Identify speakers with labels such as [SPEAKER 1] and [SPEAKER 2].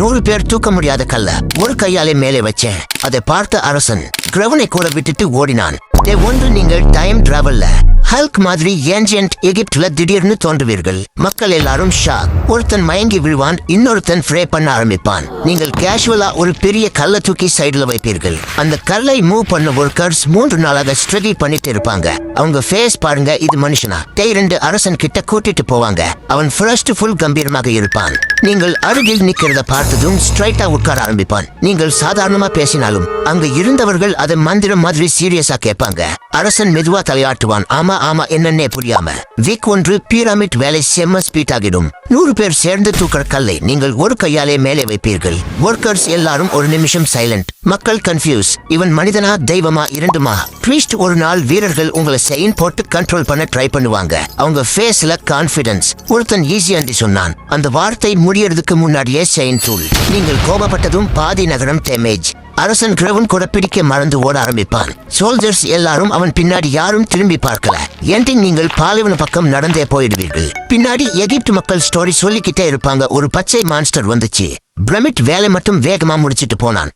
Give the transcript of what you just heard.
[SPEAKER 1] 100 பேர் தூக்க முடியாத கல்ல ஒரு கையாலே மேலே வச்சேன். அதை பார்த்த அரசன் கிரவனை கூட விட்டுட்டு ஓடினான். ஒன்று நீங்கள் டைம் டிராவல்ல ஹல்க் மாதிரி ஏன்ஷியன்ட் எகிப்துல திடீர்னு தோன்றுவீர்கள். மக்கள் எல்லாரும் ஷாக். ஒருத்தன் மயங்கி விழுவான், இன்னொருத்தன் ஃப்ரே பண்ண ஆரம்பிப்பான். நீங்கள் கேஷுவலா ஒரு பெரிய கல்லை தூக்கி சைடுல வைப்பீர்கள். அந்த கல்லை மூவ் பண்ண ஒர்க்கர்ஸ் 3 நாளாக ஸ்ட்ரகிள் பண்ணிட்டு இருப்பாங்க. அவங்க ஃபேஸ் பாருங்க, இது மனுஷனா? 2 அரசன் கிட்ட கூட்டிட்டு போவாங்க. அவன் ஃபர்ஸ்ட் ஃபுல் கம்பீரமாக இருப்பான். நீங்கள் அருகில் நிக்கிறத பார்த்ததும் ஸ்ட்ரைட்டா உட்கார ஆரம்பிப்பான். நீங்கள் சாதாரணமா பேசினாலும் அங்க இருந்தவர்கள் அதை மந்திரம் மாதிரி சீரியஸா கேட்பாங்க. அரசன் மெதுவா தலையாட்டுவான். ஆமா ஆமா என்னன்னே புரியாம. வீக் 1 பிரமிட் வேலை செம்ம ஸ்பீட் ஆகிடும். 100 பேர் சேர்ந்து தூக்குற கல்லை நீங்கள் ஒரு கையாலே மேலே வைப்பீர்கள். ஒர்க்கர்ஸ் எல்லாரும் ஒரு நிமிஷம் சைலண்ட். மக்கள் கன்ஃபியூஸ். இவன் மனிதனா தெய்வமா இரண்டுமா? ட்விஸ்ட், ஒரு நாள் வீரர்கள் உங்களை செயின் போட்டு கண்ட்ரோல் பண்ண ட்ரை பண்ணுவாங்க. அவங்க ஃபேஸ்ல கான்ஃபிடன்ஸ். ஒருத்தன் ஈஸியாண்டி சொன்னான். அந்த வார்த்தை முடியறதுக்கு முன்னாடியே செயின் தூள். நீங்கள் கோபப்பட்டதும் பாதி நகரம் டேமேஜ். அரசன் கிரவன் கூட பிடிக்க மறந்து ஓட ஆரம்பிப்பான். சோல்ஜர்ஸ் எல்லாரும் அவன் பின்னாடி யாரும் திரும்பி பார்க்கல. எண்டிங் நீங்கள் பாலைவன பக்கம் நடந்தே போயிடுவீர்கள். பின்னாடி எகிப்து மக்கள் ஸ்டோரி சொல்லிக்கிட்டே இருப்பாங்க. ஒரு பச்சை மான்ஸ்டர் வந்துச்சு. பிரமிட் வேலை மட்டும் வேகமா முடிச்சிட்டு போனான்.